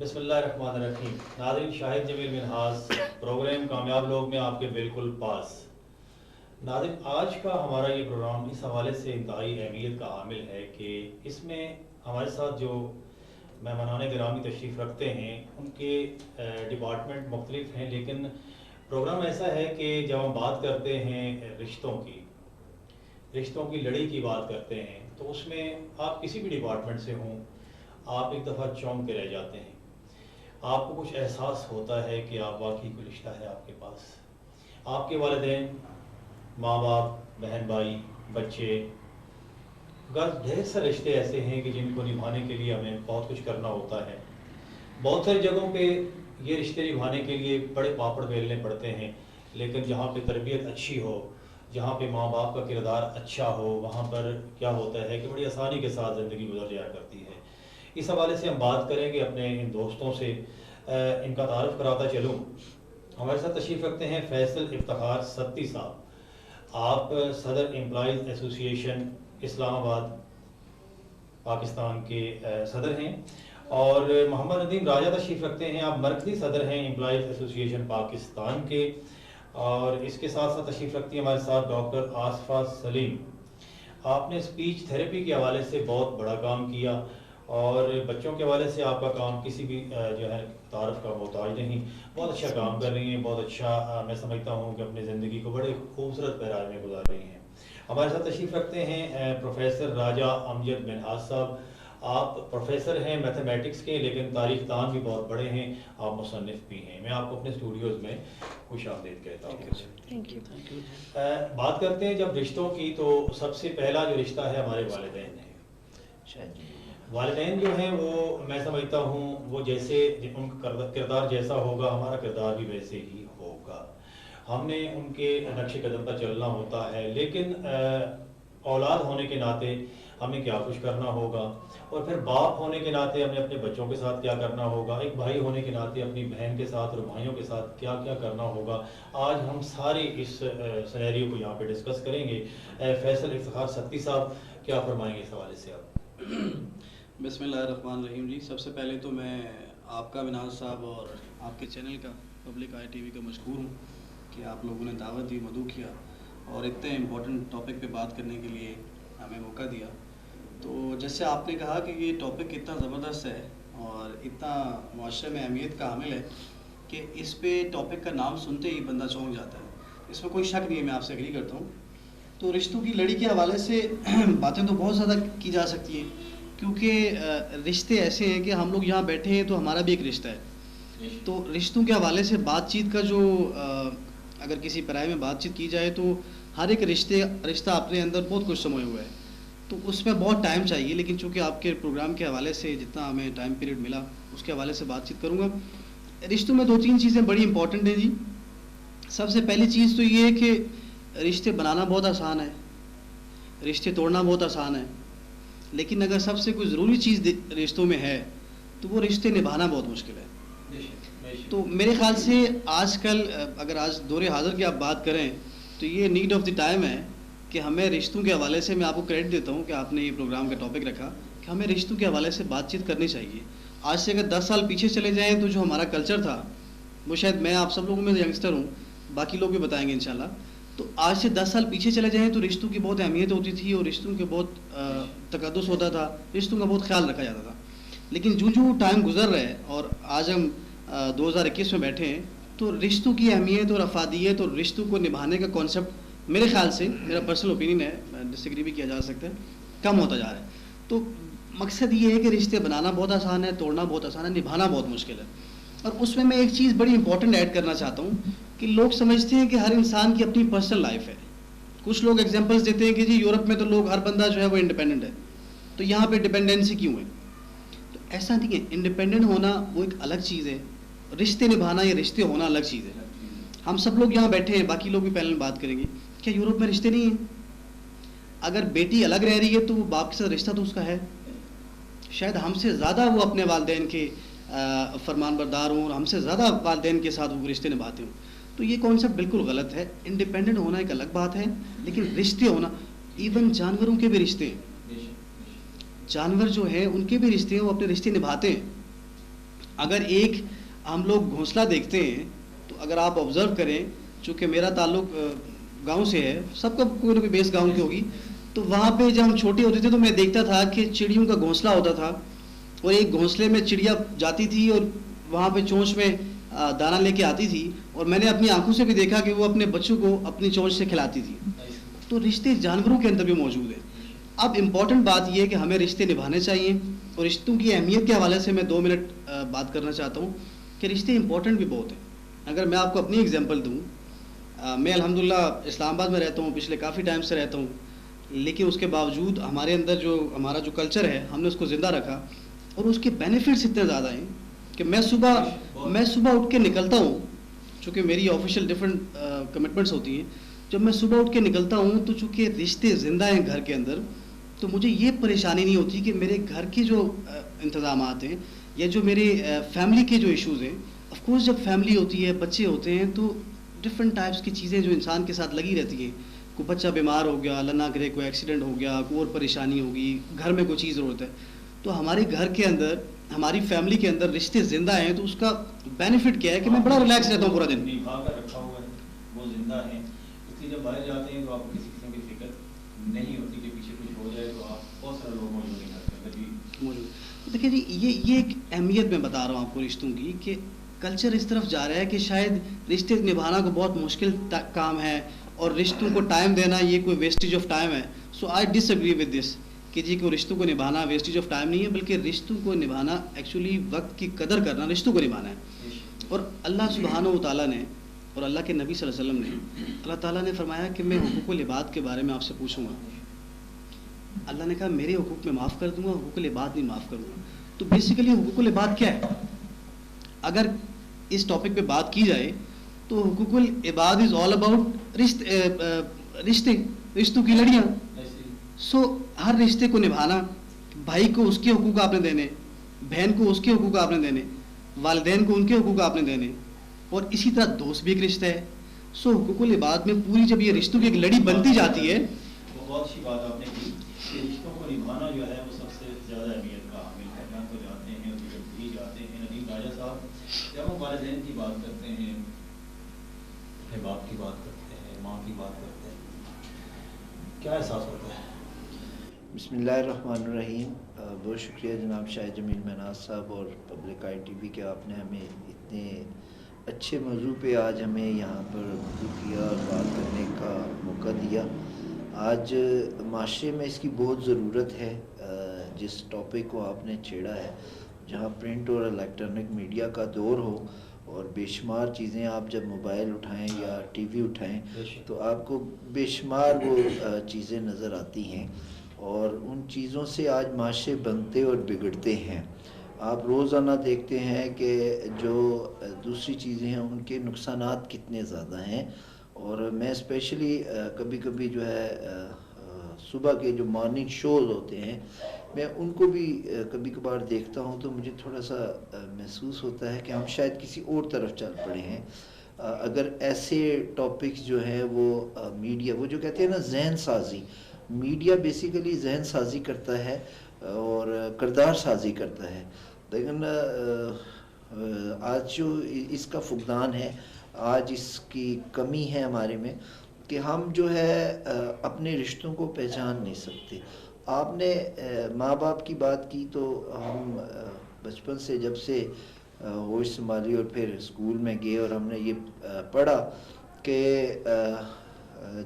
بسم اللہ الرحمن الرحیم. ناظرین، شاہد جمیل منہاس پروگرام کامیاب لوگ میں آپ کے بالکل پاس. ناظرین، آج کا ہمارا یہ پروگرام اس حوالے سے انتہائی اہمیت کا حامل ہے کہ اس میں ہمارے ساتھ جو مہمانان گرامی تشریف رکھتے ہیں ان کے ڈپارٹمنٹ مختلف ہیں، لیکن پروگرام ایسا ہے کہ جب ہم بات کرتے ہیں رشتوں کی لڑی کی بات کرتے ہیں تو اس میں آپ کسی بھی ڈپارٹمنٹ سے ہوں، آپ ایک دفعہ چونک کے رہ جاتے ہیں. آپ کو کچھ احساس ہوتا ہے کہ آپ واقعی کوئی رشتہ ہے آپ کے پاس. آپ کے والدین، ماں باپ، بہن بھائی، بچے، ڈھیر سارے رشتے ایسے ہیں کہ جن کو نبھانے کے لیے ہمیں بہت کچھ کرنا ہوتا ہے. بہت ساری جگہوں پہ یہ رشتے نبھانے کے لیے بڑے پاپڑ بیلنے پڑتے ہیں، لیکن جہاں پہ تربیت اچھی ہو، جہاں پہ ماں باپ کا کردار اچھا ہو، وہاں پر کیا ہوتا ہے کہ بڑی آسانی کے ساتھ زندگی گزر جایا کرتی ہے. اس حوالے سے ہم بات کریں گے اپنے ان دوستوں سے. ان کا تعارف کراتا چلوں. ہمارے ساتھ تشریف رکھتے ہیں فیصل افتخار ستی صاحب. آپ صدر امپلائیز ایسوسی ایشن اسلام آباد پاکستان کے صدر ہیں، اور محمد ندیم راجہ تشریف رکھتے ہیں. آپ مرکزی صدر ہیں امپلائیز ایسوسی ایشن پاکستان کے. اور اس کے ساتھ ساتھ تشریف رکھتی ہیں ہمارے ساتھ ڈاکٹر آصفہ سلیم. آپ نے اسپیچ تھیراپی کے حوالے سے بہت بڑا کام کیا، اور بچوں کے حوالے سے آپ کا کام کسی بھی جو ہے تعارف کا محتاج نہیں. بہت اچھا کام کر رہی ہیں، بہت اچھا میں سمجھتا ہوں کہ اپنی زندگی کو بڑے خوبصورت پیراج میں گزار رہی ہیں. ہمارے ساتھ تشریف رکھتے ہیں پروفیسر راجہ امجد منہاس صاحب. آپ پروفیسر ہیں میتھمیٹکس کے، لیکن تاریخ دان بھی بہت بڑے ہیں، آپ مصنف بھی ہیں. میں آپ کو اپنے اسٹوڈیوز میں خوش آمدید کہتا ہوں. بات کرتے ہیں جب رشتوں کی، تو سب سے پہلا جو رشتہ ہے ہمارے والدین ہے. والدین جو ہیں وہ میں سمجھتا ہوں وہ جیسے ان کا کردار جیسا ہوگا ہمارا کردار بھی ویسے ہی ہوگا. ہم نے ان کے نقش قدم پر چلنا ہوتا ہے، لیکن اولاد ہونے کے ناطے ہمیں کیا کچھ کرنا ہوگا، اور پھر باپ ہونے کے ناطے ہمیں اپنے بچوں کے ساتھ کیا کرنا ہوگا، ایک بھائی ہونے کے ناطے اپنی بہن کے ساتھ اور بھائیوں کے ساتھ کیا کیا کرنا ہوگا. آج ہم سارے اس سینیریو کو یہاں پہ ڈسکس کریں گے. فیصل افتخار ستی صاحب، کیا فرمائیں گے اس حوالے سے آپ؟ بسم اللہ الرحمن الرحیم. جی، سب سے پہلے تو میں آپ کا منہاس صاحب اور آپ کے چینل کا پبلک آئی ٹی وی کا مشکور ہوں کہ آپ لوگوں نے دعوت دی، مدعو کیا اور اتنے امپورٹنٹ ٹاپک پہ بات کرنے کے لیے ہمیں موقع دیا. تو جیسے آپ نے کہا کہ یہ ٹاپک اتنا زبردست ہے اور اتنا معاشرے میں اہمیت کا حامل ہے کہ اس پہ ٹاپک کا نام سنتے ہی بندہ چونک جاتا ہے. اس میں کوئی شک نہیں ہے، میں آپ سے ایگری کرتا ہوں. تو رشتوں کی لڑی کے حوالے سے باتیں تو بہت زیادہ کی جا سکتی ہیں، کیونکہ رشتے ایسے ہیں کہ ہم لوگ یہاں بیٹھے ہیں تو ہمارا بھی ایک رشتہ ہے. تو رشتوں کے حوالے سے بات چیت کا جو اگر کسی پرائے میں بات چیت کی جائے تو ہر ایک رشتہ اپنے اندر بہت کچھ سموئے ہوا ہے. تو اس میں بہت ٹائم چاہیے، لیکن چونکہ آپ کے پروگرام کے حوالے سے جتنا ہمیں ٹائم پیریڈ ملا اس کے حوالے سے بات چیت کروں گا. رشتوں میں 2-3 چیزیں بڑی امپورٹنٹ ہیں. جی، سب سے پہلی چیز تو یہ ہے کہ رشتے بنانا بہت آسان ہے، رشتے توڑنا بہت آسان ہے. لیکن اگر سب سے کوئی ضروری چیز رشتوں میں ہے تو وہ رشتے نبھانا بہت مشکل ہے. تو میرے خیال سے آج کل اگر آج دور حاضر کی آپ بات کریں تو یہ نیڈ آف دی ٹائم ہے کہ ہمیں رشتوں کے حوالے سے، میں آپ کو کریڈٹ دیتا ہوں کہ آپ نے یہ پروگرام کا ٹاپک رکھا، کہ ہمیں رشتوں کے حوالے سے بات چیت کرنی چاہیے. آج سے اگر 10 سال پیچھے چلے جائیں تو جو ہمارا کلچر تھا وہ شاید میں آپ سب لوگوں میں ینگسٹر ہوں، باقی لوگ بھی بتائیں گے انشاءاللہ. تو آج سے 10 سال پیچھے چلے جائیں تو رشتوں کی بہت اہمیت ہوتی تھی اور رشتوں کے بہت تقدس ہوتا تھا، رشتوں کا بہت خیال رکھا جاتا تھا. لیکن جو ٹائم گزر رہا ہے اور آج ہم 2021 میں بیٹھے ہیں تو رشتوں کی اہمیت اور افادیت اور رشتوں کو نبھانے کا کانسیپٹ میرے خیال سے، میرا پرسنل اوپینین ہے، ڈس ایگری بھی کیا جا سکتا ہے، کم ہوتا جا رہا ہے. تو مقصد یہ ہے کہ رشتے بنانا بہت آسان ہے، توڑنا بہت آسان ہے، نبھانا بہت مشکل ہے. اور اس میں ایک چیز بڑی امپورٹنٹ ایڈ کرنا چاہتا ہوں کہ لوگ سمجھتے ہیں کہ ہر انسان کی اپنی پرسنل لائف ہے. کچھ لوگ ایگزامپلس دیتے ہیں کہ جی یورپ میں تو لوگ ہر بندہ جو ہے وہ انڈیپینڈنٹ ہے، تو یہاں پہ ڈیپینڈنسی کیوں ہے؟ تو ایسا نہیں ہے. انڈیپینڈنٹ ہونا وہ ایک الگ چیز ہے، رشتے نبھانا یا رشتے ہونا الگ چیز ہے. ہم سب لوگ یہاں بیٹھے ہیں، باقی لوگ بھی پینل میں بات کریں گے، کیا یورپ میں رشتے نہیں ہیں؟ اگر بیٹی الگ رہ رہی ہے تو وہ باپ کے ساتھ رشتہ تو اس کا ہے. شاید ہم سے زیادہ وہ اپنے والدین کے فرمان بردار ہوں اور ہم سے زیادہ والدین کے ساتھ وہ رشتے نبھاتے ہوں. تو یہ کانسیپٹ بالکل غلط ہے. انڈیپینڈنٹ ہونا ایک الگ بات ہے، لیکن رشتے ہونا، ایون جانوروں کے بھی رشتے ہیں. جانور جو ہیں ان کے بھی رشتے ہیں، وہ اپنے رشتے نبھاتے ہیں. اگر ایک ہم لوگ گھونسلہ دیکھتے ہیں تو اگر آپ آبزرو کریں، چونکہ میرا تعلق گاؤں سے ہے، سب کا کوئی نہ کوئی بیس گاؤں کی ہوگی، تو وہاں پہ جب ہم چھوٹے ہوتے تھے تو میں دیکھتا تھا کہ چڑیوں کا گھونسلہ ہوتا تھا، اور ایک گھونسلے میں چڑیا جاتی تھی اور وہاں پہ چونچ میں دانہ لے کے آتی تھی، اور میں نے اپنی آنکھوں سے بھی دیکھا کہ وہ اپنے بچوں کو اپنی چونچ سے کھلاتی تھی. تو رشتے جانوروں کے اندر بھی موجود ہیں. اب امپورٹنٹ بات یہ ہے کہ ہمیں رشتے نبھانے چاہیے، اور رشتوں کی اہمیت کے حوالے سے میں 2 منٹ بات کرنا چاہتا ہوں کہ رشتے امپورٹنٹ بھی بہت ہیں. اگر میں آپ کو اپنی اگزامپل دوں، میں الحمدللہ اسلام آباد میں رہتا ہوں، پچھلے کافی ٹائم سے رہتا ہوں، لیکن اس کے باوجود ہمارے اندر ہمارا جو کلچر ہے ہم نے اس کو زندہ رکھا، اور اس کے بینیفٹس اتنے زیادہ ہیں کہ میں صبح اٹھ کے نکلتا ہوں، چونکہ میری آفیشیل ڈفرینٹ کمٹمنٹس ہوتی ہیں. جب میں صبح اٹھ کے نکلتا ہوں تو چونکہ رشتے زندہ ہیں گھر کے اندر، تو مجھے یہ پریشانی نہیں ہوتی کہ میرے گھر کے جو انتظامات ہیں یا جو میرے فیملی کے جو ایشوز ہیں. آف کورس جب فیملی ہوتی ہے، بچے ہوتے ہیں، تو ڈفرینٹ ٹائپس کی چیزیں جو انسان کے ساتھ لگی رہتی ہیں. کوئی بچہ بیمار ہو گیا، اللہ نہ کرے کوئی ایکسیڈنٹ ہو گیا، کوئی اور پریشانی ہوگی، گھر میں کوئی چیز ضرورت ہے، تو ہمارے گھر کے اندر، ہماری فیملی کے اندر رشتے زندہ ہیں. تو اس کا بینیفٹ کیا ہے کہ میں بڑا ریلیکس رہتا ہوں پورا دن. نبھا کر رکھا ہوا ہے، وہ زندہ ہیں، اس لیے جب باہر جاتے ہیں تو آپ کو کسی قسم کی فکر نہیں ہوتی کہ پیچھے کچھ ہو جائے تو آپ بہت سارے لوگ موجود ہیں گھر کے اندر بھی موجود. دیکھیں جی، یہ ایک اہمیت میں بتا رہا ہوں آپ کو رشتوں کی، کہ کلچر اس طرف جا رہا ہے کہ شاید رشتے نبھانا کو بہت مشکل کام ہے، اور رشتوں کو ٹائم دینا یہ کوئی ویسٹیج آف ٹائم ہے. سو آئی ڈس ایگری ود دس کہ جی کوئی رشتوں کو نبھانا ویسٹیج آف ٹائم نہیں ہے، بلکہ رشتوں کو نبھانا ایکچولی وقت کی قدر کرنا، رشتوں کو نبھانا ہے. اور اللہ سبحانہ و تعالیٰ نے اور اللہ کے نبی صلی اللہ علیہ وسلم نے، اللہ تعالیٰ نے فرمایا کہ میں حقوق العباد کے بارے میں آپ سے پوچھوں گا. اللہ نے کہا میرے حقوق میں معاف کر دوں گا، حقوق العباد نہیں معاف کروں گا. تو بیسیکلی حقوق العباد کیا ہے؟ اگر اس ٹاپک پہ بات کی جائے تو حقوق العباد از آل اباؤٹ رشتوں کی لڑیاں. سو ہر رشتے کو نبھانا، بھائی کو اس کے حقوق آپ نے دینے، بہن کو اس کے حقوق آپ نے دینے، والدین کو ان کے حقوق آپ نے دینے، اور اسی طرح دوست بھی ایک رشتہ ہے. سو حقوق العباد میں پوری جب یہ رشتوں کی ایک لڑی بنتی جاتی ہے. بہت اچھی بات آپ نے کی کہ رشتوں کو نبھانا جو ہے وہ سب سے زیادہ اہمیت کا حامل ہے. میں تو جاتے ہیں اور بھی جاتے ہیں. ندیم راجہ صاحب، جب ہم والدین کی بات کرتے ہیں، اپنے باپ کی بات کرتے ہیں، ماں کی بات کرتے ہیں، کیا احساس ہوتا ہے؟ بسم اللہ الرحمن الرحیم. بہت شکریہ جناب شاہ جمیل مناز صاحب اور پبلک آئی ٹی وی کہ آپ نے ہمیں اتنے اچھے موضوع پہ آج ہمیں یہاں پر رجوع کیا اور بات کرنے کا موقع دیا. آج معاشرے میں اس کی بہت ضرورت ہے. جس ٹاپک کو آپ نے چھیڑا ہے، جہاں پرنٹ اور الیکٹرانک میڈیا کا دور ہو، اور بے شمار چیزیں آپ جب موبائل اٹھائیں یا ٹی وی اٹھائیں تو آپ کو بے شمار وہ چیزیں نظر آتی ہیں، اور ان چیزوں سے آج معاشرے بنتے اور بگڑتے ہیں. آپ روزانہ دیکھتے ہیں کہ جو دوسری چیزیں ہیں ان کے نقصانات کتنے زیادہ ہیں. اور میں اسپیشلی کبھی کبھی جو ہے صبح کے جو مارننگ شوز ہوتے ہیں، میں ان کو بھی کبھی کبھار دیکھتا ہوں تو مجھے تھوڑا سا محسوس ہوتا ہے کہ ہم شاید کسی اور طرف چل پڑے ہیں. اگر ایسے ٹاپکس جو ہیں وہ میڈیا، وہ جو کہتے ہیں نا ذہن سازی، میڈیا بیسیکلی ذہن سازی کرتا ہے اور کردار سازی کرتا ہے. لیکن آج جو اس کا فقدان ہے، آج اس کی کمی ہے ہمارے میں کہ ہم جو ہے اپنے رشتوں کو پہچان نہیں سکتے. آپ نے ماں باپ کی بات کی تو ہم بچپن سے جب سے ہوش سنبھالی اور پھر اسکول میں گئے اور ہم نے یہ پڑھا کہ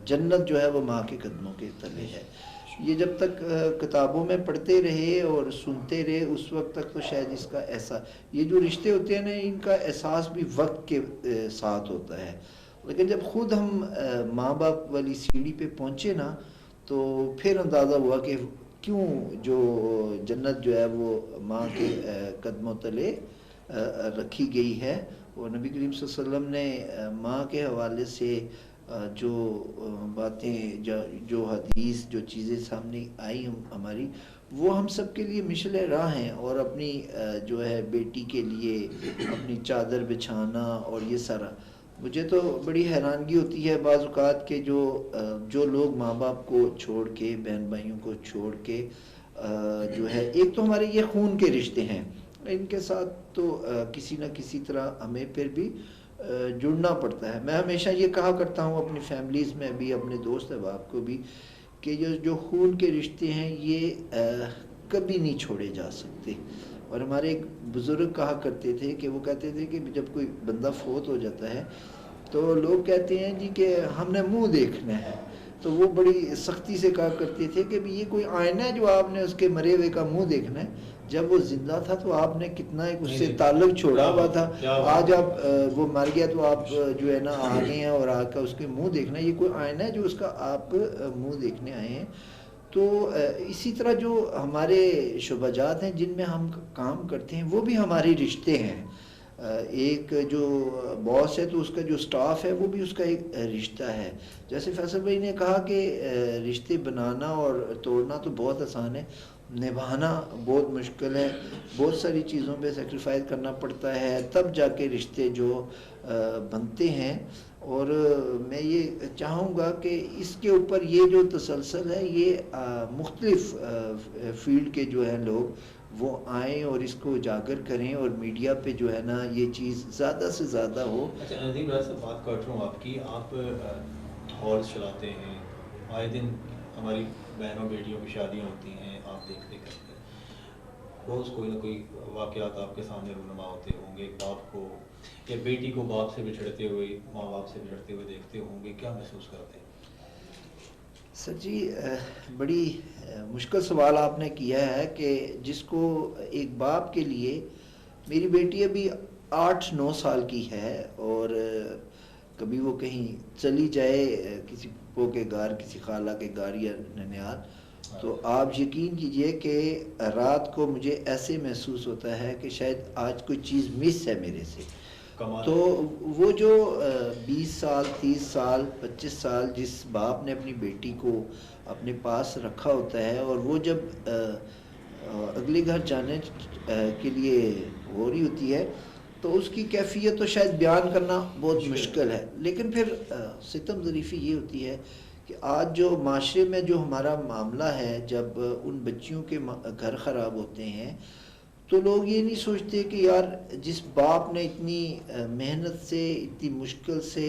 جنت جو ہے وہ ماں کے قدموں کے تلے ہے. یہ جب تک کتابوں میں پڑھتے رہے اور سنتے رہے اس وقت تک تو شاید اس کا ایسا، یہ جو رشتے ہوتے ہیں نا ان کا احساس بھی وقت کے ساتھ ہوتا ہے. لیکن جب خود ہم ماں باپ والی سیڑھی پہ پہنچے نا تو پھر اندازہ ہوا کہ کیوں جو جنت جو ہے وہ ماں کے قدموں تلے رکھی گئی ہے. اور نبی کریم صلی اللہ علیہ وسلم نے ماں کے حوالے سے جو باتیں، جو حدیث، جو چیزیں سامنے آئی ہماری، وہ ہم سب کے لیے مشعل راہ ہیں. اور اپنی جو ہے بیٹی کے لیے اپنی چادر بچھانا اور یہ سارا، مجھے تو بڑی حیرانگی ہوتی ہے بعض اوقات کہ جو لوگ ماں باپ کو چھوڑ کے، بہن بھائیوں کو چھوڑ کے جو ہے، ایک تو ہمارے یہ خون کے رشتے ہیں، ان کے ساتھ تو کسی نہ کسی طرح ہمیں پھر بھی جڑنا پڑتا ہے. میں ہمیشہ یہ کہا کرتا ہوں اپنی فیملیز میں بھی, اپنے دوست احباب کو بھی, کہ جو خون کے رشتے ہیں یہ کبھی نہیں چھوڑے جا سکتے. اور ہمارے ایک بزرگ کہا کرتے تھے کہ وہ کہتے تھے کہ جب کوئی بندہ فوت ہو جاتا ہے تو لوگ کہتے ہیں جی کہ ہم نے منہ دیکھنا ہے, تو وہ بڑی سختی سے کہا کرتے تھے کہ یہ کوئی آئینہ ہے جو آپ نے اس کے مرے ہوئے کا منہ دیکھنا ہے. جب وہ زندہ تھا تو آپ نے کتنا ایک اس سے تعلق چھوڑا ہوا تھا, آج آپ وہ مر گیا تو آپ جو ہے نا آ گئے ہیں اور آ کر اس کے منہ دیکھنا, یہ کوئی آئینہ ہے جو اس کا آپ منہ دیکھنے آئے ہیں. تو اسی طرح جو ہمارے شعبہ جات ہیں جن میں ہم کام کرتے ہیں وہ بھی ہمارے رشتے ہیں. ایک جو باس ہے تو اس کا جو سٹاف ہے وہ بھی اس کا ایک رشتہ ہے. جیسے فیصل بھائی نے کہا کہ رشتے بنانا اور توڑنا تو بہت آسان ہے, نبھانا بہت مشکل ہے. بہت ساری چیزوں پہ سیکریفائز کرنا پڑتا ہے تب جا کے رشتے جو بنتے ہیں. اور میں یہ چاہوں گا کہ اس کے اوپر یہ جو تسلسل ہے یہ مختلف فیلڈ کے جو ہیں لوگ وہ آئیں اور اس کو اجاگر کریں اور میڈیا پہ جو ہے نا یہ چیز زیادہ سے زیادہ ہو. اچھا ندیم راج صاحب, بات کر رہا ہوں آپ کی, آپ ہالس چلاتے ہیں, آئے دن ہماری بہنوں بیٹیوں کی شادیاں ہوتی ہیں, آپ دیکھتے کرتے ہیں, روز کوئی نہ کوئی واقعات آپ کے سامنے رونما ہوتے ہوں گے. باپ کو یا بیٹی کو باپ سے بچھڑتے ہوئے, ماں باپ سے بچھڑتے ہوئے دیکھتے ہوں گے, کیا محسوس کرتے ہیں؟ سر جی بڑی مشکل سوال آپ نے کیا ہے کہ جس کو ایک باپ کے لیے, میری بیٹی ابھی 8-9 سال کی ہے اور کبھی وہ کہیں چلی جائے کسی پھپھو کے گھر, کسی خالہ کے گھر یا ننیال, تو آپ یقین کیجئے کہ رات کو مجھے ایسے محسوس ہوتا ہے کہ شاید آج کوئی چیز مس ہے میرے سے. تو وہ جو 20 سال 30 سال 25 سال جس باپ نے اپنی بیٹی کو اپنے پاس رکھا ہوتا ہے اور وہ جب اگلے گھر جانے کے لیے ہو رہی ہوتی ہے تو اس کی کیفیت تو شاید بیان کرنا بہت مشکل ہے. لیکن پھر ستم ظریفی یہ ہوتی ہے کہ آج جو معاشرے میں جو ہمارا معاملہ ہے, جب ان بچیوں کے گھر خراب ہوتے ہیں تو لوگ یہ نہیں سوچتے کہ یار جس باپ نے اتنی محنت سے اتنی مشکل سے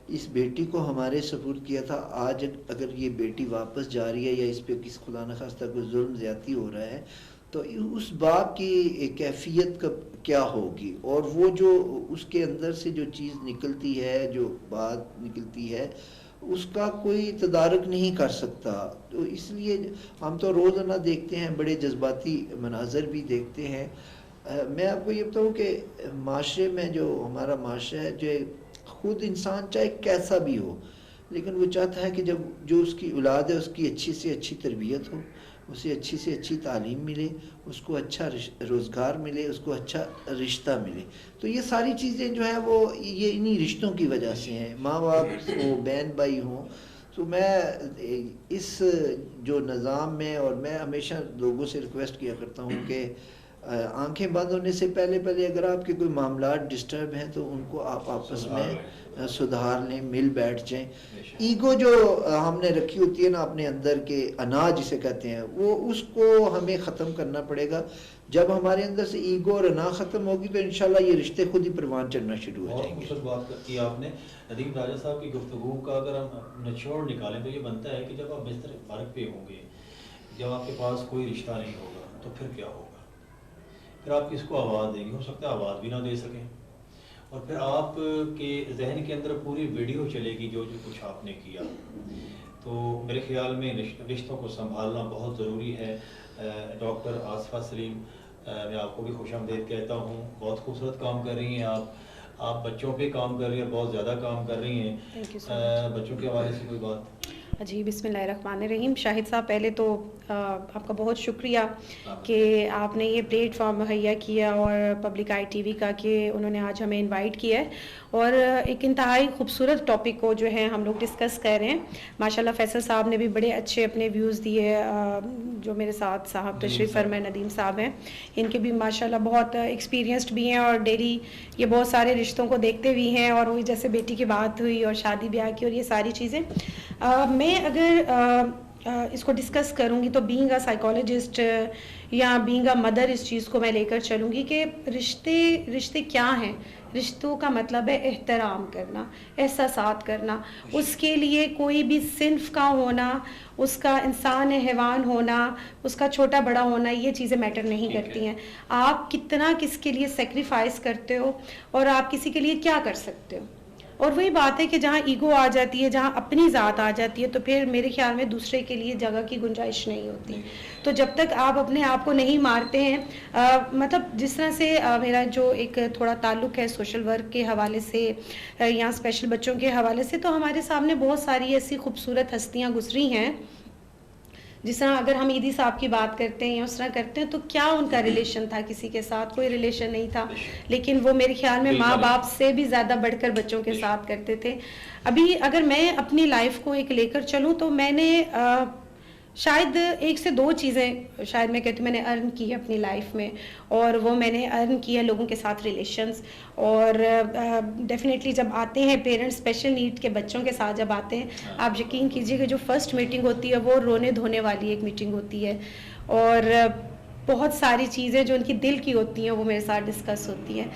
اس بیٹی کو ہمارے سپرد کیا تھا, آج اگر یہ بیٹی واپس جا رہی ہے یا اس پہ کسی خدا نخواستہ کوئی ظلم زیادتی ہو رہا ہے تو اس باپ کی کیفیت کیا ہوگی. اور وہ جو اس کے اندر سے جو چیز نکلتی ہے, جو بات نکلتی ہے, اس کا کوئی تدارک نہیں کر سکتا. تو اس لیے ہم تو روزانہ دیکھتے ہیں, بڑے جذباتی مناظر بھی دیکھتے ہیں. میں آپ کو یہ بتاؤں کہ معاشرے میں جو ہمارا معاشرہ ہے, جو خود انسان چاہے کیسا بھی ہو لیکن وہ چاہتا ہے کہ جب جو اس کی اولاد ہے اس کی اچھی سے اچھی تربیت ہو, اسے اچھی سے اچھی تعلیم ملے, اس کو اچھا روزگار ملے, اس کو اچھا رشتہ ملے. تو یہ ساری چیزیں جو ہیں وہ یہ انہی رشتوں کی وجہ سے ہیں, ماں باپ ہو, بہن بھائی ہوں. تو میں اس جو نظام میں, اور میں ہمیشہ لوگوں سے ریکویسٹ کیا کرتا ہوں کہ آنکھیں بند ہونے سے پہلے اگر آپ کے کوئی معاملات ڈسٹرب ہیں تو ان کو آپ آپس میں سدھار لیں, مل بیٹھ جائیں. ایگو جو ہم نے رکھی ہوتی ہے نا اپنے اندر کے, انا جسے کہتے ہیں, وہ اس کو ہمیں ختم کرنا پڑے گا. جب ہمارے اندر سے ایگو اور انا ختم ہوگی تو انشاءاللہ یہ رشتے خود ہی پروان چڑھنا شروع ہو جائیں گے. بہت بات کی آپ نے ندیم راجہ صاحب کی گفتگو کا اگر ہم نچوڑ نکالیں تو یہ بنتا ہے کہ جب آپ بستر فارغ پہ ہوں گے, جب آپ کے پاس کوئی رشتہ نہیں ہوگا تو پھر کیا ہوگا؟ پھر آپ کس کو آواز دیں گے؟ ہو سکتا ہے آواز بھی نہ دے سکیں, اور پھر آپ کے ذہن کے اندر پوری ویڈیو چلے گی جو کچھ آپ نے کیا. تو میرے خیال میں رشتوں کو سنبھالنا بہت ضروری ہے. ڈاکٹر آصفہ سلیم, میں آپ کو بھی خوش آمدید کہتا ہوں. بہت خوبصورت کام کر رہی ہیں آپ بچوں پہ کام کر رہی ہیں, بہت زیادہ کام کر رہی ہیں. بچوں کے حوالے سے کوئی بات؟ جی بسم اللہ الرحمن الرحیم. شاہد صاحب پہلے تو آپ کا بہت شکریہ کہ آپ نے یہ پلیٹ فارم مہیا کیا اور پبلک آئی ٹی وی کا کہ انہوں نے آج ہمیں انوائٹ کیا ہے اور ایک انتہائی خوبصورت ٹاپک کو جو ہے ہم لوگ ڈسکس کر رہے ہیں. ماشاءاللہ فیصل صاحب نے بھی بڑے اچھے اپنے ویوز دیے. جو میرے ساتھ صاحب تشریف فرمائے ندیم صاحب ہیں, ان کے بھی ماشاءاللہ بہت ایکسپیرینسڈ بھی ہیں اور ڈیلی یہ بہت سارے رشتوں کو دیکھتے بھی ہیں. اور وہی جیسے بیٹی کی بات ہوئی اور شادی بیاہ کی اور یہ ساری چیزیں, میں اگر اس کو ڈسکس کروں گی تو بینگ اے سائیکالوجسٹ یا بینگ اے مدر اس چیز کو میں لے کر چلوں گی کہ رشتے کیا ہیں. رشتوں کا مطلب ہے احترام کرنا, احساسات کرنا. اس کے لیے کوئی بھی صنف کا ہونا, اس کا انسان حیوان ہونا, اس کا چھوٹا بڑا ہونا, یہ چیزیں میٹر نہیں کرتی ہیں. آپ کتنا کس کے لیے سیکریفائس کرتے ہو اور آپ کسی کے لیے کیا کر سکتے ہو. اور وہی بات ہے کہ جہاں ایگو آ جاتی ہے, جہاں اپنی ذات آ جاتی ہے, تو پھر میرے خیال میں دوسرے کے لیے جگہ کی گنجائش نہیں ہوتی. تو جب تک آپ اپنے آپ کو نہیں مارتے ہیں, مطلب جس طرح سے میرا جو ایک تھوڑا تعلق ہے سوشل ورک کے حوالے سے یا اسپیشل بچوں کے حوالے سے, تو ہمارے سامنے بہت ساری ایسی خوبصورت ہستیاں گزری ہیں. جس طرح اگر ہم عیدی صاحب کی بات کرتے ہیں یا اس طرح کرتے ہیں, تو کیا ان کا ریلیشن تھا کسی کے ساتھ؟ کوئی ریلیشن نہیں تھا, لیکن وہ میرے خیال میں ماں باپ سے بھی زیادہ بڑھ کر بچوں کے ساتھ کرتے تھے. ابھی اگر میں اپنی لائف کو ایک لے کر چلوں تو میں نے شاید 1 سے 2 چیزیں شاید میں کہتی ہوں میں نے ارن کی ہے اپنی لائف میں, اور وہ میں نے ارن کی ہے لوگوں کے ساتھ ریلیشنز. اور ڈیفینیٹلی جب آتے ہیں پیرنٹس اسپیشل نیڈ کے بچوں کے ساتھ جب آتے ہیں, آپ یقین کیجیے کہ جو فرسٹ میٹنگ ہوتی ہے وہ رونے دھونے والی ایک میٹنگ ہوتی ہے, اور بہت ساری چیزیں جو ان کی دل کی ہوتی ہیں وہ میرے ساتھ ڈسکس ہوتی ہیں.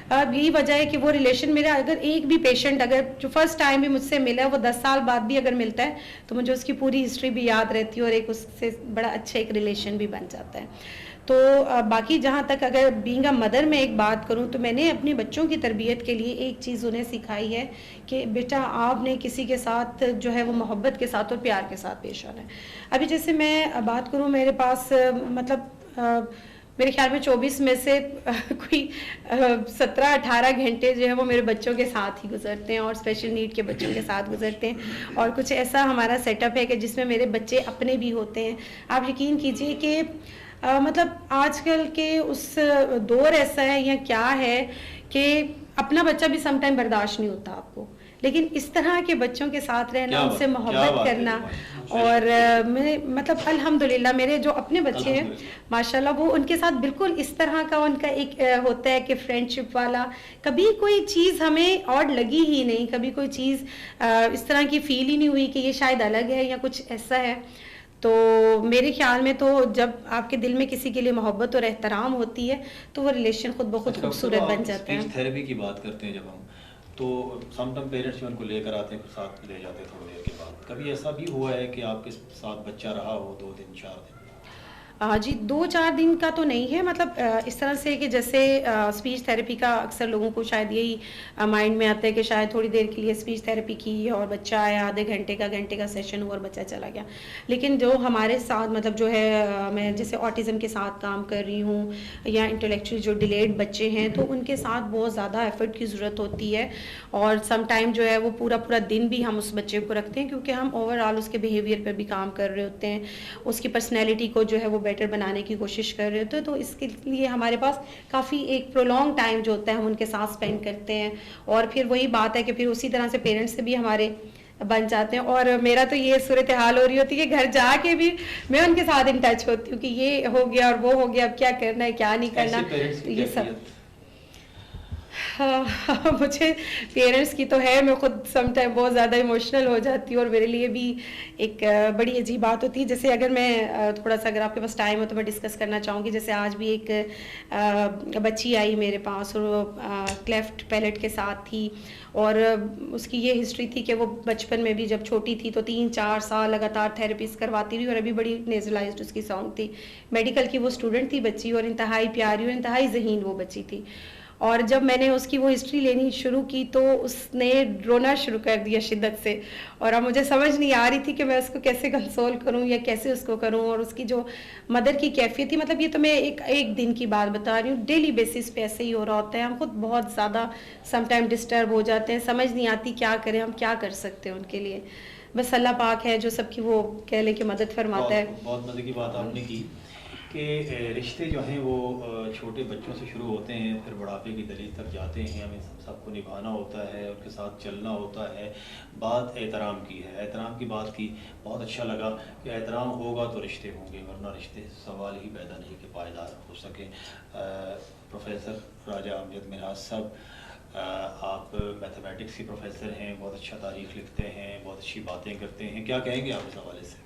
اب یہی وجہ ہے کہ وہ ریلیشن میرا, اگر ایک بھی پیشنٹ اگر جو فرسٹ ٹائم بھی مجھ سے ملا ہے وہ 10 سال بعد بھی اگر ملتا ہے تو مجھے اس کی پوری ہسٹری بھی یاد رہتی ہے, اور ایک اس سے بڑا اچھا ایک ریلیشن بھی بن جاتا ہے. تو باقی جہاں تک اگر بینگ اے مدر میں ایک بات کروں تو میں نے اپنے بچوں کی تربیت کے لیے ایک چیز انہیں سکھائی ہے کہ بیٹا آپ نے کسی کے ساتھ جو ہے وہ محبت کے ساتھ اور پیار کے ساتھ پیش آنا ہے. ابھی جیسے میں بات کروں, میرے پاس مطلب میرے خیال میں 24 میں سے کوئی 17-18 گھنٹے جو ہے وہ میرے بچوں کے ساتھ ہی گزرتے ہیں, اور اسپیشل نیڈ کے بچوں کے ساتھ گزرتے ہیں. اور کچھ ایسا ہمارا سیٹ اپ ہے کہ جس میں میرے بچے اپنے بھی ہوتے ہیں. آپ یقین کیجئے کہ مطلب آج کل کے اس دور ایسا ہے یا کیا ہے کہ اپنا بچہ بھی سم ٹائم برداشت نہیں ہوتا آپ کو, لیکن اس طرح کے بچوں کے ساتھ رہنا, ان سے محبت کرنا. اور میں مطلب الحمدللہ میرے جو اپنے بچے ہیں ماشاءاللہ وہ ان کے ساتھ بالکل اس طرح کا ان کا ایک ہوتا ہے کہ فرینڈ شپ والا, کبھی کوئی چیز ہمیں آڈ لگی ہی نہیں, کبھی کوئی چیز اس طرح کی فیل ہی نہیں ہوئی کہ یہ شاید الگ ہے یا کچھ ایسا ہے. تو میرے خیال میں تو جب آپ کے دل میں کسی کے لیے محبت اور احترام ہوتی ہے تو وہ ریلیشن خود بخود خوبصورت بن جاتا ہے. اسپیچ تھیراپی کی بات کرتے ہیں جب ہم, تو سم ٹائم پیرنٹس ان کو لے کر آتے ہیں پھر ساتھ لے جاتے ہیں تھوڑی دیر کے بعد. کبھی ایسا بھی ہوا ہے کہ آپ کے ساتھ بچہ رہا ہو 2 دن 4 دن؟ جی 2-4 دن کا تو نہیں ہے, مطلب اس طرح سے کہ جیسے اسپیچ تھیراپی کا اکثر لوگوں کو شاید یہی مائنڈ میں آتا ہے کہ شاید تھوڑی دیر کے لیے اسپیچ تھیراپی کی اور بچہ آیا, آدھے گھنٹے کا سیشن ہوا اور بچہ چلا گیا. لیکن جو ہمارے ساتھ مطلب جو ہے میں جیسے آٹزم کے ساتھ کام کر رہی ہوں یا انٹلیکچولی جو ڈیلیڈ بچے ہیں, تو ان کے ساتھ بہت زیادہ ایفرٹ کی ضرورت ہوتی ہے. اور سم ٹائم جو ہے وہ پورا دن بھی ہم اس بچے کو رکھتے ہیں, کیونکہ ہم اوور آل اس کے بیہیویئر پر بھی کام کر رہے ہوتے ہیں, اس کی پرسنالٹی کو جو ہے وہ بیٹر بنانے کی کوشش کر رہے ہوتے ہیں. تو اس کے لیے ہمارے پاس کافی ایک پرولونگ ٹائم جو ہوتا ہے ہم ان کے ساتھ اسپینڈ کرتے ہیں. اور پھر وہی بات ہے کہ پھر اسی طرح سے پیرنٹس سے بھی ہمارے بن جاتے ہیں. اور میرا تو یہ صورتحال ہو رہی ہوتی ہے کہ گھر جا کے بھی میں ان کے ساتھ ان ٹچ ہوتی ہوں کہ یہ ہو گیا اور وہ ہو گیا, اب کیا کرنا ہے کیا نہیں کرنا. یہ سب مجھے پیرنٹس کی تو ہے, میں خود سم ٹائم بہت زیادہ ایموشنل ہو جاتی ہوں, اور میرے لیے بھی ایک بڑی عجیب بات ہوتی ہے. جیسے اگر میں تھوڑا سا اگر آپ کے پاس ٹائم ہو تو میں ڈسکس کرنا چاہوں گی. جیسے آج بھی ایک بچی آئی میرے پاس اور وہ کلیفٹ پیلٹ کے ساتھ تھی, اور اس کی یہ ہسٹری تھی کہ وہ بچپن میں بھی جب چھوٹی تھی تو 3-4 سال لگاتار تھیراپیز کرواتی رہی, اور ابھی بڑی نیزلائزڈ اس کی ساؤنڈ تھی. میڈیکل کی وہ اسٹوڈنٹ تھی بچی, اور انتہائی پیاری اور انتہائی ذہین وہ بچی تھی. اور جب میں نے اس کی وہ ہسٹری لینی شروع کی تو اس نے رونا شروع کر دیا شدت سے, اور اب مجھے سمجھ نہیں آ رہی تھی کہ میں اس کو کیسے کنسول کروں یا کیسے اس کو کروں. اور اس کی جو مدر کی کیفیت تھی, مطلب یہ تو میں ایک دن کی بات بتا رہی ہوں, ڈیلی بیسس پہ ایسے ہی ہو رہا ہوتا ہے. ہم خود بہت زیادہ سم ٹائم ڈسٹرب ہو جاتے ہیں, سمجھ نہیں آتی کیا کریں, ہم کیا کر سکتے ہیں ان کے لیے. بس اللہ پاک ہے جو سب کی وہ کہہ لے کہ مدد فرماتا ہے. بہت مزے کی بات آپ نے کی کہ رشتے جو ہیں وہ چھوٹے بچوں سے شروع ہوتے ہیں, پھر بڑھاپے کی دلیل تک جاتے ہیں. ہمیں سب کو نبھانا ہوتا ہے, ان کے ساتھ چلنا ہوتا ہے. بات احترام کی ہے, احترام کی بات کی, بہت اچھا لگا کہ احترام ہوگا تو رشتے ہوں گے, ورنہ رشتے سوال ہی پیدا نہیں کہ پائیدار ہو سکیں. پروفیسر راجہ امجد منہاج صاحب, آپ میتھمیٹکس کے پروفیسر ہیں, بہت اچھا تاریخ لکھتے ہیں, بہت اچھی باتیں کرتے ہیں, کیا کہیں گے آپ اس حوالے سے؟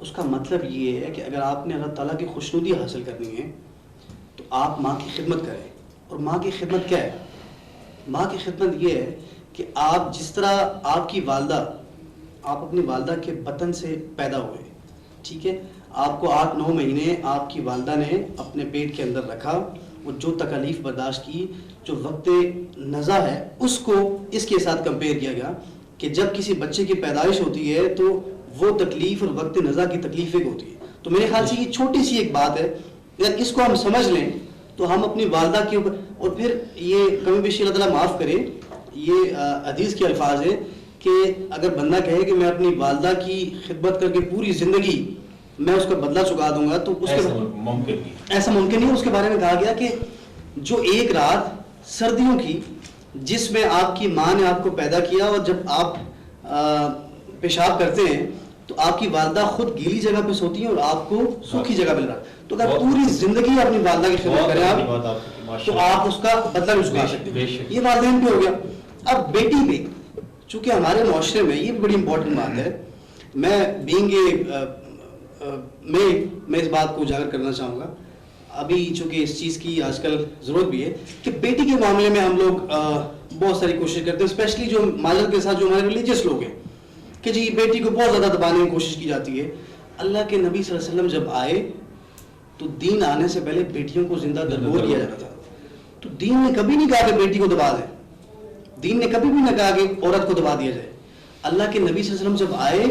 اس کا مطلب یہ ہے کہ اگر آپ نے اللہ تعالیٰ کی خوشنودی حاصل کرنی ہے تو آپ ماں کی خدمت کریں. اور ماں کی خدمت کیا ہے؟ ماں کی خدمت یہ ہے کہ آپ جس طرح آپ کی والدہ، آپ اپنی والدہ کے بطن سے پیدا ہوئے، ٹھیک ہے، آپ کو 8-9 مہینے آپ کی والدہ نے اپنے پیٹ کے اندر رکھا، وہ جو تکالیف برداشت کی، جو وقت نزا ہے اس کو اس کے ساتھ کمپیئر کیا گیا کہ جب کسی بچے کی پیدائش ہوتی ہے تو وہ تکلیف اور وقت نزا کی تکلیف ایک ہوتی ہے. تو میرے خیال سے یہ چھوٹی سی ایک بات ہے، اگر اس کو ہم سمجھ لیں تو ہم اپنی والدہ کے اوپر، اور پھر یہ کمی بیشی اللہ تعالیٰ معاف کرے، یہ حدیث کے الفاظ ہے کہ اگر بندہ کہے کہ میں اپنی والدہ کی خدمت کر کے پوری زندگی میں اس کا بدلہ چکا دوں گا تو اس ایسا ممکن نہیں. اس کے بارے میں کہا گیا کہ جو ایک رات سردیوں کی جس میں آپ کی ماں نے آپ کو پیدا کیا اور جب آپ پیشاب کرتے ہیں تو آپ کی والدہ خود گیلی جگہ پہ سوتی ہیں اور آپ کو سوکھی جگہ پہ رہا. تو اگر پوری زندگی اپنی والدہ کی خدمت کریں آپ تو آپ اس کا بدلہ بھی چکا سکتے ہیں. یہ والدین پہ ہو گیا. اب بیٹی پہ چونکہ ہمارے معاشرے میں یہ بڑی امپورٹنٹ بات ہے، میں بینگ میں اس بات کو اجاگر کرنا چاہوں گا. ابھی چونکہ اس چیز کی آج کل ضرورت بھی ہے کہ بیٹی کے معاملے میں ہم لوگ بہت ساری کوشش کرتے ہیں، اسپیشلی جو ماجر کے ساتھ جو ہمارے ریلیجیس لوگ ہیں کہ جی بیٹی کو بہت زیادہ دبانے کی کوشش کی جاتی ہے. اللہ کے نبی صلی اللہ علیہ وسلم جب آئے تو دین آنے سے پہلے بیٹیوں کو زندہ درگور کیا جاتا تھا. تو دین نے کبھی نہیں کہا کہ بیٹی کو دبا دیں، دین نے کبھی بھی نہ کہا کہ عورت کو دبا دیا جائے. اللہ کے نبی صلی اللہ علیہ وسلم جب آئے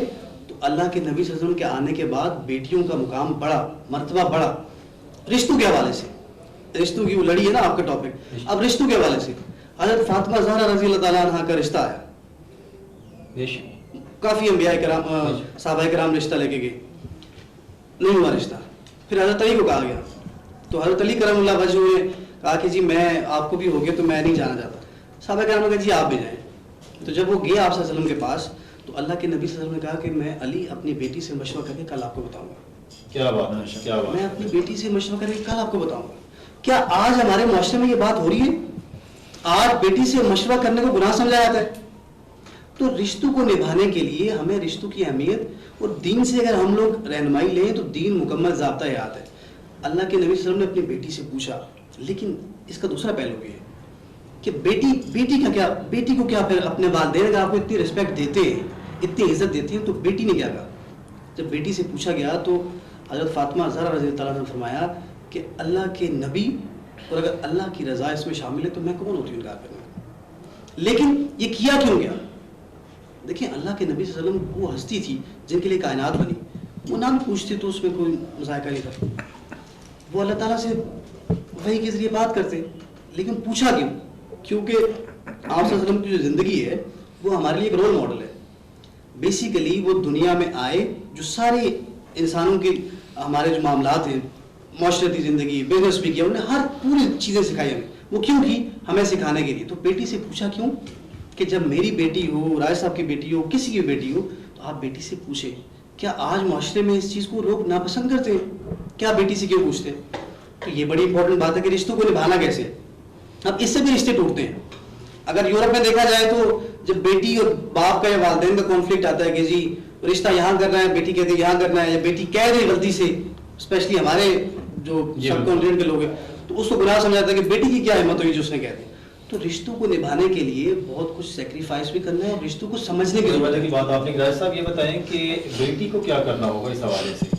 تو اللہ کے نبی صلی اللہ علیہ وسلم کے آنے کے بعد بیٹیوں کا مقام بڑھا، مرتبہ بڑھا. رشتوں کے حوالے سے، رشتوں کی وہ لڑی ہے نا آپ کا ٹاپک، اب رشتوں کے حوالے سے حضرت فاطمہ زہرا رضی اللہ تعالیٰ عنہ کا رشتہ آیا. کافی انبیاء کرام صحابہ کرام رشتہ لے کے گئے، نہیں ہوا رشتہ. پھر حضرت علی کو کہا گیا تو حضرت علی کرم اللہ وجہ نے کہا کہ جی میں آپ کو بھی ہو گیا تو میں نہیں جانا چاہتا. صحابہ کرام نے کہا جی آپ بھی جائیں. تو جب وہ گئے آپ صلی اللہ علیہ وسلم کے پاس تو اللہ کے نبی صلی اللہ علیہ وسلم نے کہا کہ میں علی اپنی بیٹی سے مشورہ کر کے کل آپ کو بتاؤں گا. کیا بات ہے، کیا بات. میں اپنی بیٹی سے مشورہ کر کے کل آپ کو بتاؤں گا. کیا آج ہمارے معاشرے میں یہ بات ہو رہی ہے؟ آج بیٹی سے مشورہ کرنے کو گناہ سمجھا جاتا ہے. تو رشتوں کو نبھانے کے لیے ہمیں رشتوں کی اہمیت اور دین سے اگر ہم لوگ رہنمائی لیں تو دین مکمل ضابطہ حیات ہے. اللہ کے نبی صلی اللہ علیہ وسلم نے اپنی بیٹی سے پوچھا، لیکن اس کا دوسرا پہلو بھی ہے کہ بیٹی کا کیا، بیٹی کو کیا پھر اپنے والدین اگر آپ کو اتنی رسپیکٹ دیتے ہیں، اتنی عزت دیتے ہیں تو بیٹی نے کیا کہا؟ جب بیٹی سے پوچھا گیا تو حضرت فاطمہ زہرا رضی اللہ عنہ نے فرمایا کہ اللہ کے نبی اور اگر اللہ کی رضا اس میں شامل ہے تو میں کون ہوتی ہوں انکار کرنے کا. لیکن یہ کیا کیوں گیا؟ دیکھیں اللہ کے نبی صلی اللہ علیہ وسلم وہ ہستی تھی جن کے لیے کائنات بنی، وہ نام پوچھتے تو اس میں کوئی مذائقہ نہیں تھا. وہ اللہ تعالیٰ سے وحی کے ذریعے بات کرتے، لیکن پوچھا کیوں؟ کیونکہ آپ صلی اللہ علیہ وسلم کی جو زندگی ہے وہ ہمارے لیے ایک رول ماڈل ہے. بیسیکلی وہ دنیا میں آئے جو سارے انسانوں کے ہمارے جو معاملات ہیں، معاشرتی زندگی، بزنس بھی کیا، انہوں نے ہر پوری چیزیں سکھائی ہمیں. وہ کیوں کی؟ ہمیں سکھانے کے لیے. تو بیٹی سے پوچھا کیوں کہ جب میری بیٹی ہو، رائے صاحب کی بیٹی ہو، کسی کی بیٹی ہو تو آپ بیٹی سے پوچھیں. کیا آج معاشرے میں اس چیز کو لوگ ناپسند کرتے ہیں؟ کیا بیٹی سے کیوں پوچھتے ہیں؟ تو یہ بڑی امپورٹنٹ بات ہے کہ رشتوں کو نبھانا کیسے. اب اس سے بھی رشتے ٹوٹتے ہیں. اگر یورپ میں دیکھا جائے تو جب بیٹی اور باپ کا یا والدین کا کانفلکٹ آتا ہے کہ جی رشتہ یہاں کرنا ہے، بیٹی کہتے ہیں یہاں کرنا ہے، یا بیٹی کہہ رہی غلطی سے، اسپیشلی ہمارے جو سب کانٹیننٹ کے لوگ ہیں تو اس کو گناہ سمجھا جاتا ہے کہ بیٹی کی کیا ہمت ہوئی جو اس نے کہہ دی. تو رشتوں کو نبھانے کے لیے بہت کچھ سیکریفائس بھی کرنا ہے اور رشتوں کو سمجھنے کی ضرورت ہے. بات آپ نے راج صاحب یہ بتائیں کہ بیٹی کو کیا کرنا ہوگا اس حوالے سے؟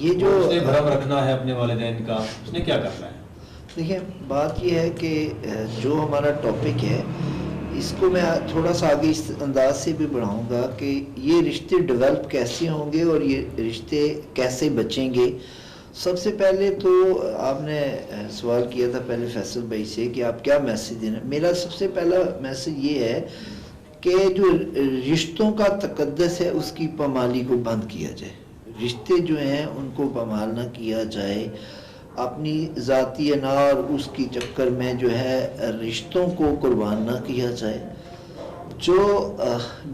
یہ جو بھرم رکھنا ہے اپنے والدین کا، اس نے کیا کرنا ہے؟ دیکھیں بات یہ ہے کہ جو ہمارا ٹاپک ہے اس کو میں تھوڑا سا آگے اس انداز سے بھی بڑھاؤں گا کہ یہ رشتے ڈیولپ کیسے ہوں گے اور یہ رشتے کیسے بچیں گے. سب سے پہلے تو آپ نے سوال کیا تھا پہلے فیصل بھائی سے کہ آپ کیا میسیج دینا. میرا سب سے پہلا میسیج یہ ہے کہ جو رشتوں کا تقدس ہے اس کی پامالی کو بند کیا جائے. رشتے جو ہیں ان کو پامال نہ کیا جائے. اپنی ذاتی انا اور اس کی چکر میں جو ہے رشتوں کو قربان نہ کیا جائے. جو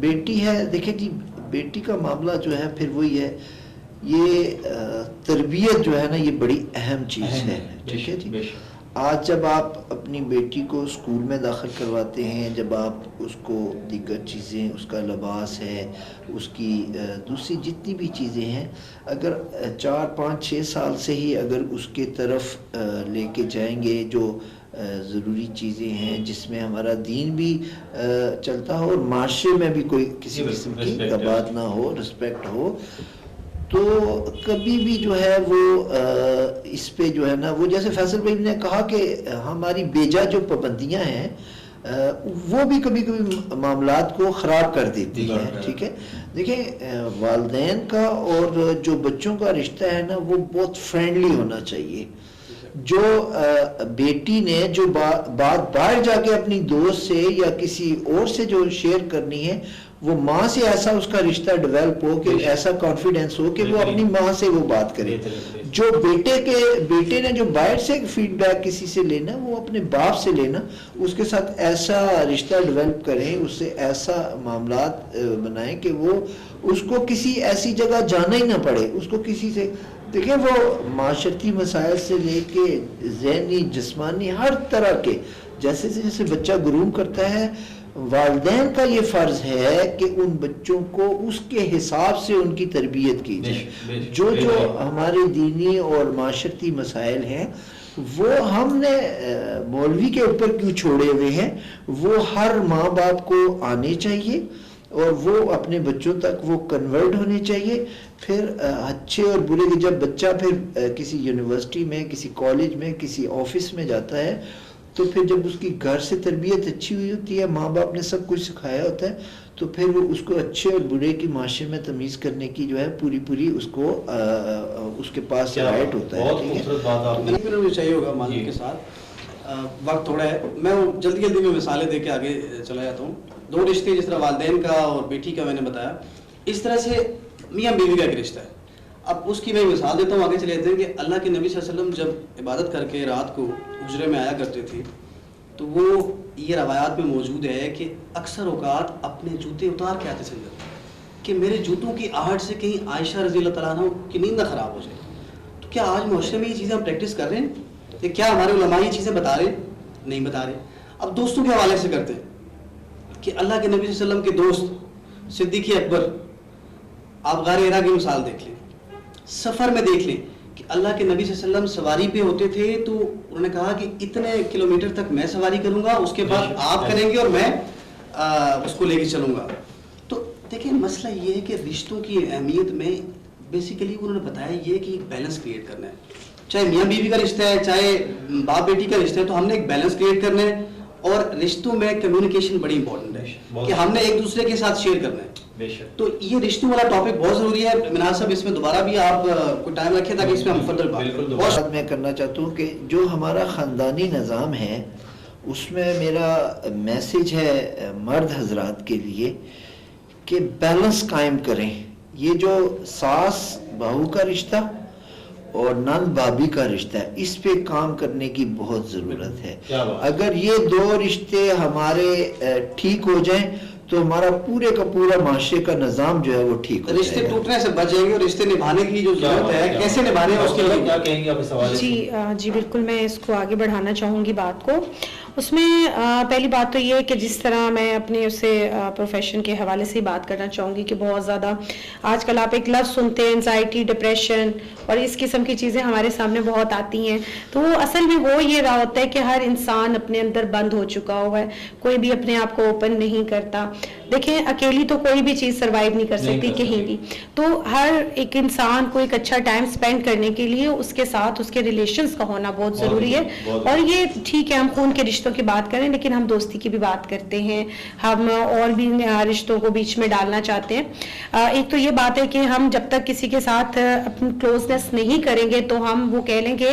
بیٹی ہے، دیکھیں جی بیٹی کا معاملہ جو ہے پھر وہی ہے، یہ تربیت جو ہے نا یہ بڑی اہم چیز ہے. ٹھیک ہے جی. آج جب آپ اپنی بیٹی کو اسکول میں داخل کرواتے ہیں، جب آپ اس کو دیگر چیزیں، اس کا لباس ہے، اس کی دوسری جتنی بھی چیزیں ہیں، اگر 4 5 6 سال سے ہی اگر اس کے طرف لے کے جائیں گے، جو ضروری چیزیں ہیں جس میں ہمارا دین بھی چلتا ہو اور معاشرے میں بھی کوئی کسی قسم کی دباؤ نہ ہو، رسپیکٹ ہو، تو کبھی بھی جو ہے وہ اس پہ جو ہے نا، وہ جیسے فیصل بھائی نے کہا کہ ہماری بیجا جو پابندیاں ہیں وہ بھی کبھی کبھی معاملات کو خراب کر دیتی ہیں. ٹھیک ہے، دیکھیں والدین کا اور جو بچوں کا رشتہ ہے نا، وہ بہت فرینڈلی ہونا چاہیے. جو بیٹی نے جو بات باہر جا کے اپنی دوست سے یا کسی اور سے جو شیئر کرنی ہے، وہ ماں سے ایسا اس کا رشتہ ڈیولپ ہو کہ ایسا کانفیڈنس ہو کہ وہ اپنی ماں سے وہ بات کرے. جو بیٹے نے جو باہر سے فیڈ بیک کسی سے لینا، وہ اپنے باپ سے لینا، اس کے ساتھ ایسا رشتہ ڈیولپ کریں، اس سے ایسا معاملات بنائیں کہ وہ اس کو کسی ایسی جگہ جانا ہی نہ پڑے. اس کو کسی سے، دیکھیں وہ معاشرتی مسائل سے لے کے ذہنی جسمانی ہر طرح کے، جیسے جیسے بچہ گروم کرتا ہے، والدین کا یہ فرض ہے کہ ان بچوں کو اس کے حساب سے ان کی تربیت کی جائے. جو ہمارے دینی اور معاشرتی مسائل ہیں وہ ہم نے مولوی کے اوپر کیوں چھوڑے ہوئے ہیں، وہ ہر ماں باپ کو آنے چاہیے اور وہ اپنے بچوں تک وہ کنورٹ ہونے چاہیے. پھر اچھے اور برے کے، جب بچہ پھر کسی یونیورسٹی میں، کسی کالج میں، کسی آفس میں جاتا ہے، تو پھر جب اس کی گھر سے تربیت اچھی ہوئی ہوتی ہے، ماں باپ نے سب کچھ سکھایا ہوتا ہے، تو پھر وہ اس کو اچھے اور برے کی معاشرے میں تمیز کرنے کی جو ہے پوری اس کو اس کے پاس رائٹ ہوتا ہے. میں چاہیے ہوگا مالک کے ساتھ وقت تھوڑا ہے، میں جلدی میں مثالیں دے کے آگے چلا جاتا ہوں. 2 رشتے جس طرح والدین کا اور بیٹی کا میں نے بتایا، اس طرح سے میاں بیوی کا ایک رشتہ ہے. اب اس کی میں مثال دیتا ہوں، آگے چلے جاتے ہیں کہ اللہ کے نبی صلی اللہ علیہ وسلم جب عبادت کر کے رات کو حجرے میں آیا کرتے تھے، تو وہ یہ روایات میں موجود ہے کہ اکثر اوقات اپنے جوتے اتار کے آتے تھے کہ میرے جوتوں کی آہٹ سے کہیں عائشہ رضی اللہ تعالیٰ عنہ کی نیند نہ خراب ہو جائے. تو کیا آج معاشرے میں یہ چیزیں ہم پریکٹس کر رہے ہیں کہ کیا ہمارے علماء یہ چیزیں بتا رہے ہیں؟ نہیں بتا رہے. اب دوستوں کے حوالے سے کرتے ہیں کہ اللہ کے نبی صلی اللہ علیہ وسلم کے دوست صدیق اکبر، آپ غار ہرا کی مثال دیکھ لیں، سفر میں دیکھ لیں کہ اللہ کے نبی صلی اللہ علیہ وسلم سواری پہ ہوتے تھے تو انہوں نے کہا کہ اتنے کلومیٹر تک میں سواری کروں گا، اس کے بعد آپ کریں گے اور میں اس کو لے کے چلوں گا. تو دیکھیں مسئلہ یہ ہے کہ رشتوں کی اہمیت میں بیسیکلی انہوں نے بتایا یہ کہ ایک بیلنس کریٹ کرنا ہے. چاہے میاں بیوی کا رشتہ ہے، چاہے باپ بیٹی کا رشتہ ہے، تو ہم نے ایک بیلنس کریٹ کرنا ہے. اور رشتوں میں کمیونیکیشن بڑی امپورٹنٹ ہے کہ ہم نے ایک دوسرے کے ساتھ شیئر کرنا ہے. تو یہ رشتوں والا ٹاپک بہت ضروری ہے. مناظر صاحب اس میں دوبارہ بھی آپ کوئی ٹائم رکھیں تاکہ اس میں ہم فردر بات میں کرنا چاہتا ہوں کہ جو ہمارا خاندانی نظام ہے اس میں میرا میسیج ہے مرد حضرات کے لیے کہ بیلنس قائم کریں. یہ جو ساس بہو کا رشتہ اور نند بھابھی کا رشتہ ہے، اس پہ کام کرنے کی بہت ضرورت ہے. اگر یہ 2 رشتے ہمارے ٹھیک ہو جائیں تو ہمارا پورے کا پورا معاشرے کا نظام جو ہے وہ ٹھیک ہو جائے گا. رشتے ٹوٹنے سے بچ جائیں گے اور رشتے نبھانے کی جو ضرورت ہے کیسے نبھانے ہیں اس کے لیے کیا کہیں گے آپ اس حوالے سے؟ جی بالکل، میں اس کو آگے بڑھانا چاہوں گی بات کو. اس میں پہلی بات تو یہ ہے کہ جس طرح میں اپنے اسے پروفیشن کے حوالے سے بات کرنا چاہوں گی کہ بہت زیادہ آج کل آپ ایک لفظ سنتے ہیں انزائٹی، ڈپریشن اور اس قسم کی چیزیں ہمارے سامنے بہت آتی ہیں. تو وہ اصل میں ہو یہ رہا ہوتا ہے کہ ہر انسان اپنے اندر بند ہو چکا ہوا ہے، کوئی بھی اپنے آپ کو اوپن نہیں کرتا. دیکھیں اکیلی تو کوئی بھی چیز سروائیو نہیں کر سکتی کہیں بھی. تو ہر ایک انسان کو ایک اچھا ٹائم سپینڈ کرنے کے لیے اس کے ساتھ اس کے ریلیشنز کا ہونا بہت ضروری ہے. اور یہ ٹھیک ہے ہم خون کے رشتوں کی بات کریں لیکن ہم دوستی کی بھی بات کرتے ہیں، ہم اور بھی رشتوں کو بیچ میں ڈالنا چاہتے ہیں. ایک تو یہ بات ہے کہ ہم جب تک کسی کے ساتھ اپنی کلوزنس نہیں کریں گے تو ہم وہ کہہ لیں کہ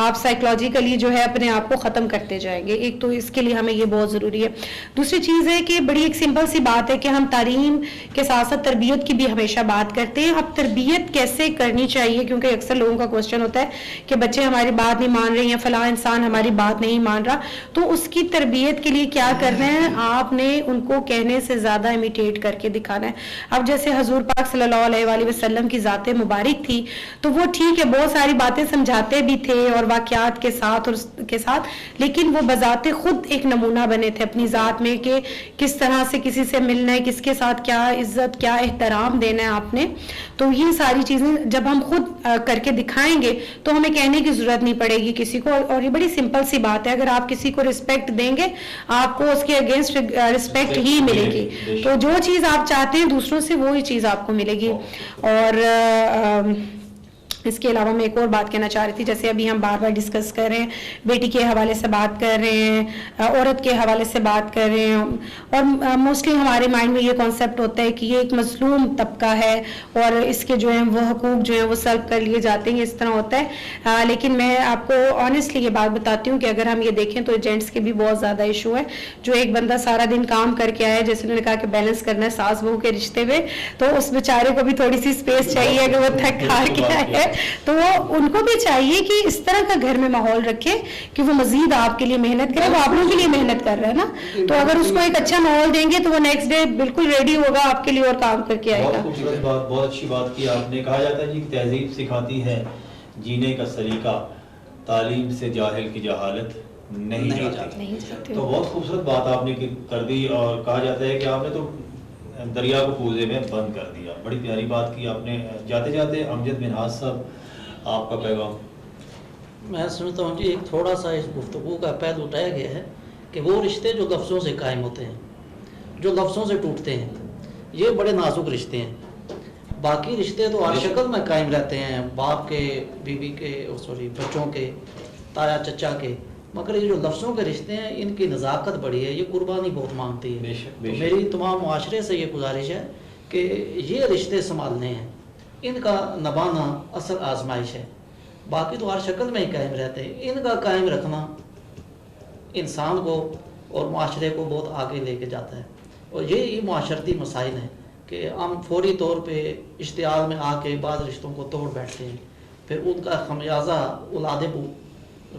آپ سائیکولوجیکلی جو ہے اپنے آپ کو ختم کرتے جائیں گے. ایک تو اس کے لیے ہمیں یہ بہت ضروری ہے. دوسری چیز ہے کہ بڑی ایک سمپل سی بات بات ہے کہ ہم تعلیم کے ساتھ ساتھ تربیت کی بھی ہمیشہ بات کرتے ہیں. اب تربیت کیسے کرنی چاہیے, کیونکہ اکثر لوگوں کا کوشچن ہوتا ہے کہ بچے ہماری بات نہیں مان رہے ہیں, فلاں انسان ہماری بات نہیں مان رہا, تو اس کی تربیت کے لیے کیا کرنا ہے, آپ نے ان کو کہنے سے زیادہ امیٹیٹ کر کے دکھانا ہے. اب جیسے حضور پاک صلی اللہ علیہ وآلہ وسلم کی ذات مبارک تھی, تو وہ ٹھیک ہے بہت ساری باتیں سمجھاتے بھی تھے اور واقعات کے ساتھ اور کے ساتھ, لیکن وہ بذات خود ایک نمونہ بنے تھے اپنی ذات میں کہ کس طرح سے کسی سے ملنا ہے, کس کے ساتھ کیا عزت کیا احترام دینا ہے آپ نے. تو یہ ساری چیزیں جب ہم خود کر کے دکھائیں گے تو ہمیں کہنے کی ضرورت نہیں پڑے گی کسی کو. اور یہ بڑی سمپل سی بات ہے, اگر آپ کسی کو رسپیکٹ دیں گے آپ کو اس کے اگینسٹ رسپیکٹ ہی ملے گی. تو جو چیز آپ چاہتے ہیں دوسروں سے وہی چیز آپ کو ملے گی. اور اس کے علاوہ میں ایک اور بات کہنا چاہ رہی تھی, جیسے ابھی ہم بار بار ڈسکس کر رہے ہیں, بیٹی کے حوالے سے بات کر رہے ہیں, عورت کے حوالے سے بات کر رہے ہیں, اور موسٹلی ہمارے مائنڈ میں یہ کانسیپٹ ہوتا ہے کہ یہ ایک مظلوم طبقہ ہے اور اس کے جو ہیں وہ حقوق جو ہیں وہ سلب کر لیے جاتے ہیں, اس طرح ہوتا ہے. لیکن میں آپ کو آنیسٹلی یہ بات بتاتی ہوں کہ اگر ہم یہ دیکھیں تو جینٹس کے بھی بہت زیادہ ایشو ہے. جو ایک بندہ سارا دن کام کر کے آیا, جیسے انہوں نے کہا کہ بیلنس کرنا ہے ساس بہو کے رشتے میں, تو اس بیچارے کو بھی تھوڑی سی اسپیس چاہیے اگر وہ تھک ہار کے آئے ہے, تو وہ ان کو بھی چاہیے کہ اس طرح کا گھر میں ماحول رکھے کہ وہ مزید آپ کے لیے محنت کرے. وہ آپ لوگوں کے لیے محنت کر رہا ہے نا, تو اگر اس کو ایک اچھا ماحول دیں گے تو وہ نیکسٹ ڈے بالکل ریڈی ہوگا آپ کے لیے اور کام کر کے آئے گا. بہت خوبصورت بات, بہت اچھی بات کی آپ نے. کہا جاتا ہے جی تہذیب سکھاتی ہے جینے کا سلیقہ, تعلیم سے جاہل کی جہالت نہیں جاتی. تو بہت خوبصورت بات آپ نے کر دی, اور کہا جاتا ہے کہ آپ نے تو دریا کو کوزے میں بند کر دیا. بڑی پیاری بات کی آپ نے. جاتے جاتے امجد منہاس صاحب آپ کا پیغام. میں سمجھتا ہوں جی ایک تھوڑا سا اس گفتگو کا پہلو اٹھایا گیا ہے کہ وہ رشتے جو لفظوں سے قائم ہوتے ہیں, جو لفظوں سے ٹوٹتے ہیں, یہ بڑے نازک رشتے ہیں. باقی رشتے تو ہر شکل میں قائم رہتے ہیں, باپ کے, بیوی کے, بچوں کے, تایا چچا کے, مگر یہ جو لفظوں کے رشتے ہیں ان کی نزاکت بڑی ہے, یہ قربانی بہت مانگتی ہے. تو میری تمام معاشرے سے یہ گزارش ہے کہ یہ رشتے سنبھالنے ہیں, ان کا نبھانا اصل آزمائش ہے. باقی تو ہر شکل میں ہی قائم رہتے ہیں. ان کا قائم رکھنا انسان کو اور معاشرے کو بہت آگے لے کے جاتا ہے. اور یہی معاشرتی مسائل ہیں کہ ہم فوری طور پہ اشتعال میں آ کے بعض رشتوں کو توڑ بیٹھتے ہیں, پھر ان کا خمیازہ اولاد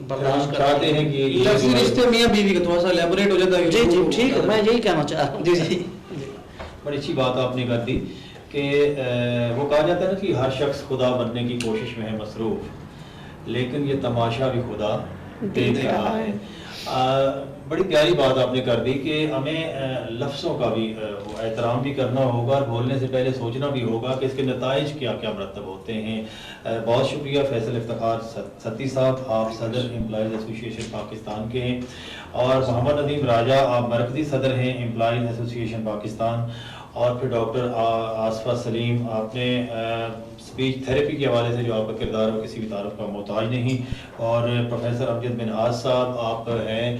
برداشت کرتے ہیں. کہ رشتے میاں بیوی کا تھوڑا سا الیبوریٹ ہو جاتا ہے. جی جی ٹھیک ہے, میں یہی کہنا چاہ رہا ہوں. جی جی بڑی اچھی بات آپ نے کر دی کہ وہ کہا جاتا ہے نا کہ ہر شخص خدا بننے کی کوشش میں ہے مصروف, لیکن یہ تماشا بھی خدا دیکھ رہا ہے. بڑی پیاری بات آپ نے کر دی کہ ہمیں لفظوں کا بھی احترام بھی کرنا ہوگا, اور بولنے سے پہلے سوچنا بھی ہوگا کہ اس کے نتائج کیا کیا مرتب ہوتے ہیں. بہت شکریہ فیصل افتخار ستی صاحب, آپ صدر امپلائیز ایسوسی ایشن پاکستان کے ہیں, اور محمد ندیم راجہ آپ مرکزی صدر ہیں امپلائیز ایسوسی ایشن پاکستان, اور پھر ڈاکٹر آصفہ سلیم, آپ نے اسپیچ تھیراپی کے حوالے سے جو آپ کا کردار ہے کسی بھی تعارف کا محتاج نہیں, اور پروفیسر امجد منہاس صاحب آپ ہیں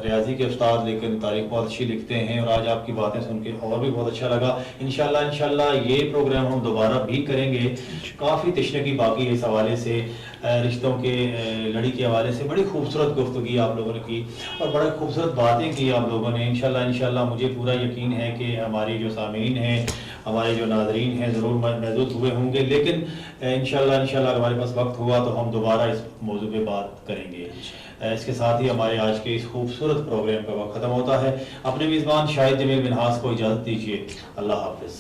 ریاضی کے استاد لیکن تاریخ بہت اچھی لکھتے ہیں, اور آج آپ کی باتیں سن کے اور بھی بہت اچھا لگا. انشاءاللہ یہ پروگرام ہم دوبارہ بھی کریں گے. کافی تشنگی باقی ہے اس حوالے سے, رشتوں کے لڑی کے حوالے سے. بڑی خوبصورت گفتگو آپ لوگوں نے کی اور بڑی خوبصورت باتیں کی آپ لوگوں نے. انشاءاللہ مجھے پورا یقین ہے کہ ہماری جو سامعین ہیں, ہمارے جو ناظرین ہیں ضرور محظوظ ہوئے ہوں گے, لیکن انشاءاللہ اگر ہمارے پاس وقت ہوا تو ہم دوبارہ اس موضوع پہ بات کریں گے. اس کے ساتھ ہی ہمارے آج کے اس خوبصورت پروگرام کا وقت ختم ہوتا ہے. اپنے میزبان شاہد جمیل منہاس کو اجازت دیجیے. اللہ حافظ.